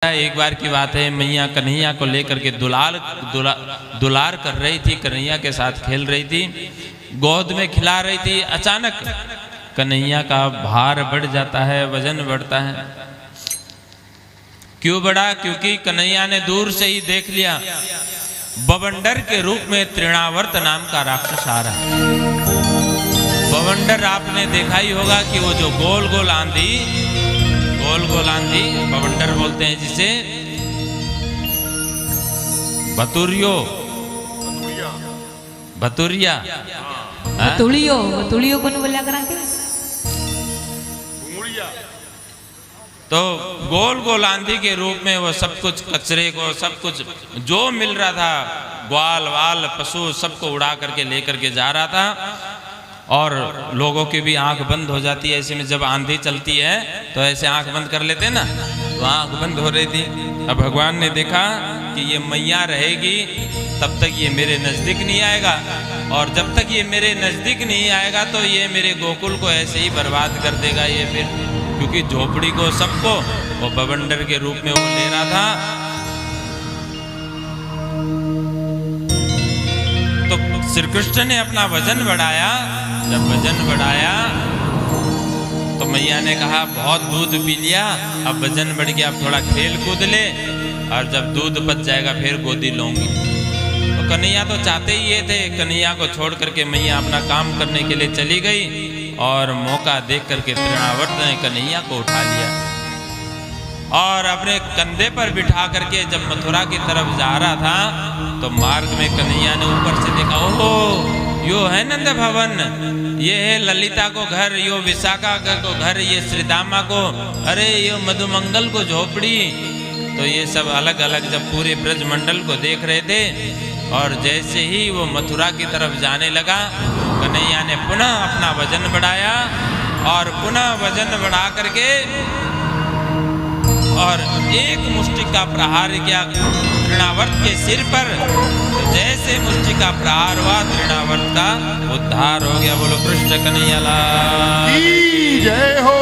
एक बार की बात है, मैया कन्हैया को लेकर के दुलार कर रही थी, कन्हैया के साथ खेल रही थी, गोद में खिला रही थी। अचानक कन्हैया का भार बढ़ जाता है, वजन बढ़ता है। क्यों बढ़ा? क्योंकि कन्हैया ने दूर से ही देख लिया बवंडर के रूप में तृणावर्त नाम का राक्षस आ रहा है। बवंडर आपने देखा ही होगा कि वो जो गोल गोल आंधी बवंडर बोलते हैं जिसे, भतुरिया को बोला कराते। तो गोल गोल आंधी के रूप में वो सब कुछ कचरे को, सब कुछ जो मिल रहा था, ग्वाल वाल पशु सबको उड़ा करके लेकर के जा रहा था। और लोगों की भी आंख बंद हो जाती है ऐसे में, जब आंधी चलती है तो ऐसे आंख बंद कर लेते हैं ना, तो आंख बंद हो रही थी। अब भगवान ने देखा कि ये मैया रहेगी तब तक ये मेरे नज़दीक नहीं आएगा, और जब तक ये मेरे नज़दीक नहीं आएगा तो ये मेरे गोकुल को ऐसे ही बर्बाद कर देगा ये फिर। क्योंकि झोपड़ी को सबको वो बवंडर के रूप में वो ले रहा था। तो श्री कृष्ण ने अपना वजन बढ़ाया। जब वजन बढ़ाया तो मैया ने कहा बहुत दूध पी लिया, अब वजन बढ़ गया, अब थोड़ा खेल कूद ले, और जब दूध बच जाएगा फिर गोदी लूंगी। तो कन्हैया तो चाहते ही ये थे। कन्हैया को छोड़ करके मैया अपना काम करने के लिए चली गई, और मौका देख करके तृणावर्त ने कन्हैया को उठा लिया और अपने कंधे पर बिठा करके जब मथुरा की तरफ जा रहा था तो मार्ग में कन्हैया ने ऊपर से देखा, ओहो यो है नंद भवन, ये है ललिता को घर, यो विशाखा को घर, ये श्रीदामा को, अरे यो मधुमंगल को झोपड़ी। तो ये सब अलग अलग जब पूरे ब्रजमंडल को देख रहे थे, और जैसे ही वो मथुरा की तरफ जाने लगा, कन्हैया ने पुनः अपना वजन बढ़ाया, और पुनः वजन बढ़ा करके और एक मुष्टि का प्रहार किया तृणावर्त के सिर पर। तो जैसे मुष्टि का प्रहार हुआ, तृणावर्त का उद्धार हो गया। बोलो कृष्ण कन्हैया लाल की जय हो।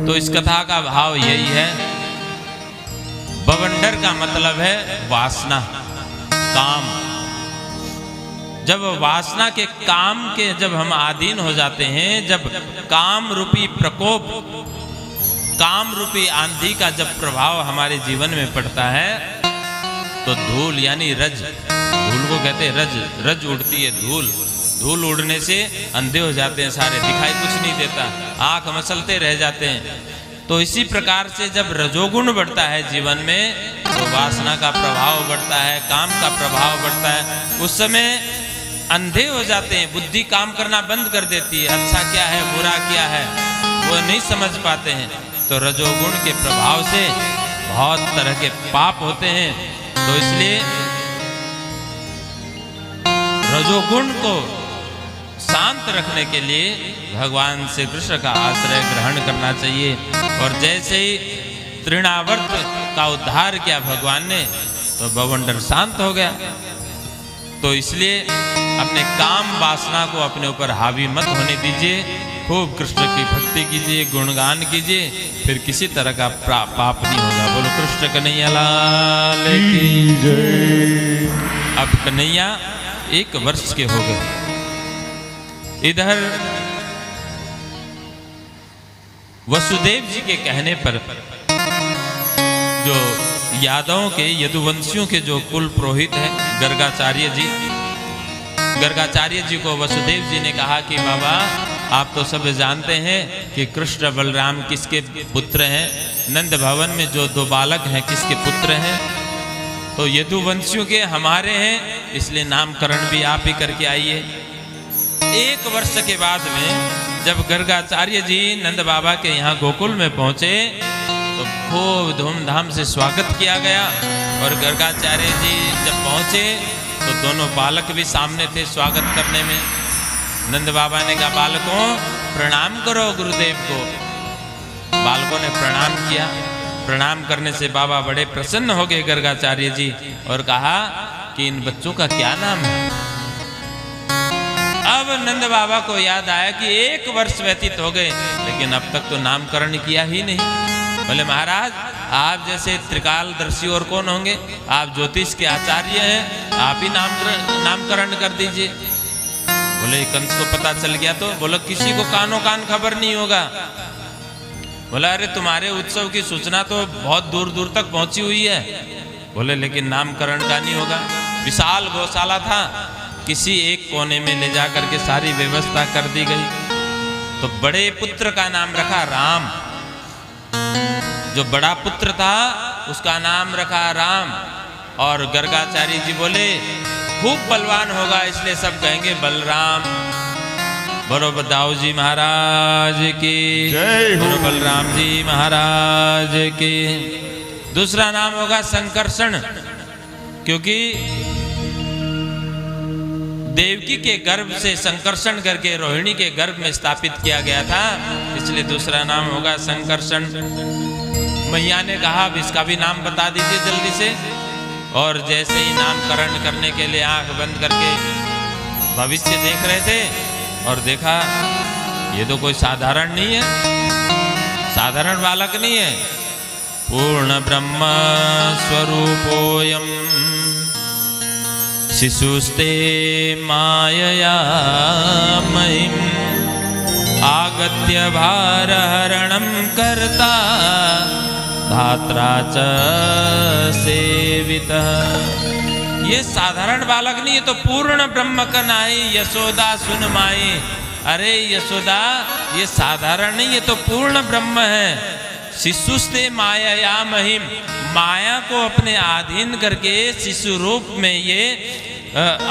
तो इस कथा का भाव यही है, बवंडर का मतलब है वासना, काम। जब वासना के काम के जब हम अधीन हो जाते हैं, जब काम रूपी प्रकोप, काम रूपी आंधी का जब प्रभाव हमारे जीवन में पड़ता है, तो धूल यानी रज, धूल को कहते हैं रज, रज उड़ती है धूल। धूल उड़ने से अंधे हो जाते हैं सारे, दिखाई कुछ नहीं देता, आंख मसलते रह जाते हैं। तो इसी प्रकार से जब रजोगुण बढ़ता है जीवन में, तो वासना का प्रभाव बढ़ता है, काम का प्रभाव बढ़ता है। उस समय अंधे हो जाते हैं, बुद्धि काम करना बंद कर देती है, अच्छा क्या है बुरा क्या है वो नहीं समझ पाते हैं। तो रजोगुण के प्रभाव से बहुत तरह के पाप होते हैं। तो इसलिए रजोगुण को शांत रखने के लिए भगवान श्री कृष्ण का आश्रय ग्रहण करना चाहिए। और जैसे ही तृणावर्त का उद्धार किया भगवान ने, तो बवंडर शांत हो गया। तो इसलिए अपने काम वासना को अपने ऊपर हावी मत होने दीजिए, खूब कृष्ण की भक्ति कीजिए, गुणगान कीजिए, फिर किसी तरह का पाप नहीं होगा। बोलो कृष्ण कन्हैया लाल की जय। अब कन्हैया 1 वर्ष के हो गए। इधर वसुदेव जी के कहने पर जो यादवों के, यदुवंशियों के जो कुल पुरोहित हैं गर्गाचार्य जी, गर्गाचार्य जी को वसुदेव जी ने कहा कि बाबा आप तो सब जानते हैं कि कृष्ण बलराम किसके पुत्र हैं, नंद भवन में जो 2 बालक हैं किसके पुत्र हैं, तो यदुवंशियों के हमारे हैं, इसलिए नामकरण भी आप ही करके आइए। 1 वर्ष के बाद में जब गर्गाचार्य जी नंद बाबा के यहाँ गोकुल में पहुंचे, तो खूब धूमधाम से स्वागत किया गया। और गर्गाचार्य जी जब पहुंचे तो दोनों बालक भी सामने थे स्वागत करने में। नंद बाबा ने कहा बालकों प्रणाम करो गुरुदेव को। बालकों ने प्रणाम किया। प्रणाम करने से बाबा बड़े प्रसन्न हो गए गर्गाचार्य जी, और कहा कि इन बच्चों का क्या नाम है। अब नंद बाबा को याद आया कि 1 वर्ष व्यतीत हो गए, लेकिन अब तक तो नामकरण किया ही नहीं। बोले महाराज आप जैसे त्रिकालदर्शी और कौन होंगे, आप ज्योतिष के आचार्य हैं, आप ही नामकरण कर दीजिए। बोले कंस को पता चल गया तो बोला किसी को कानो कान खबर नहीं होगा। बोला अरे तुम्हारे उत्सव की सूचना तो बहुत दूर दूर तक पहुंची हुई है। बोले लेकिन नामकरण का नहीं होगा। विशाल गौशाला था, किसी एक कोने में ले जा करके सारी व्यवस्था कर दी गई। तो बड़े पुत्र का नाम रखा राम, जो बड़ा पुत्र था उसका नाम रखा राम। और गर्गाचार्य जी बोले खूब बलवान होगा इसलिए सब कहेंगे बलराम। बोलो दाऊ जी महाराज की जय, बोलो बलराम जी महाराज की। दूसरा नाम होगा संकर्षण, क्योंकि देवकी के गर्भ से संकर्षण करके रोहिणी के गर्भ में स्थापित किया गया था, इसलिए दूसरा नाम होगा संकर्षण। मैया ने कहा अब इसका भी नाम बता दीजिए जल्दी से। और जैसे ही नामकरण करने के लिए आंख बंद करके भविष्य देख रहे थे और देखा ये तो कोई साधारण नहीं है, साधारण बालक नहीं है। पूर्ण ब्रह्म स्वरूपोयम शिशुस्ते मायया महिम आगत्य भारहरणं कर्ता धात्रा च सेवितः। ये साधारण बालक नहीं, ये तो पूर्ण ब्रह्म का नाई यशोदा सुन माई। अरे यशोदा ये साधारण नहीं, ये तो पूर्ण ब्रह्म है। शिशुस्ते माया महिम, माया को अपने अधीन करके शिशु रूप में ये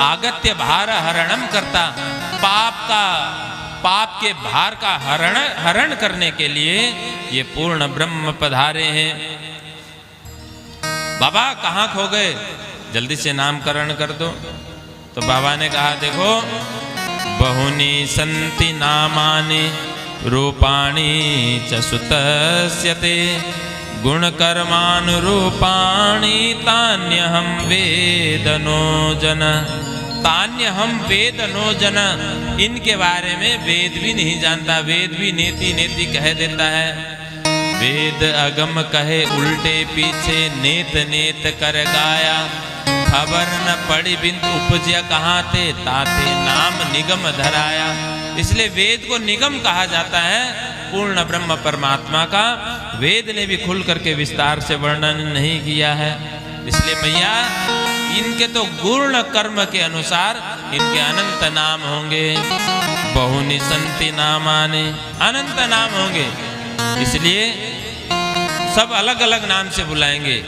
आगत्य भार हरणम करता, पाप के भार का हरण करने के लिए ये पूर्ण ब्रह्म पधारे हैं। बाबा कहाँ खो गए, जल्दी से नामकरण कर दो। तो बाबा ने कहा देखो बहुनी संति नामानि रूपाणि च सुतस्यते गुणकर्मानुरूपाणि तान्यहं वेदनो जन। तान्यहं वेदनो जन, इनके बारे में वेद भी नहीं जानता, वेद भी नेति नेति कह देता है। वेद अगम कहे उल्टे पीछे नेत नेत कर गाया, खबर न पड़ी बिंद उपजया कहाँ थे ताते नाम निगम धराया। इसलिए वेद को निगम कहा जाता है पूर्ण ब्रह्म परमात्मा का। वेद ने भी खुल करके विस्तार से वर्णन नहीं किया है। इसलिए मैया इनके तो गुण कर्म के अनुसार इनके अनंत नाम होंगे। बहुनि संति नामानि, अनंत नाम होंगे, इसलिए सब अलग अलग नाम से बुलाएंगे।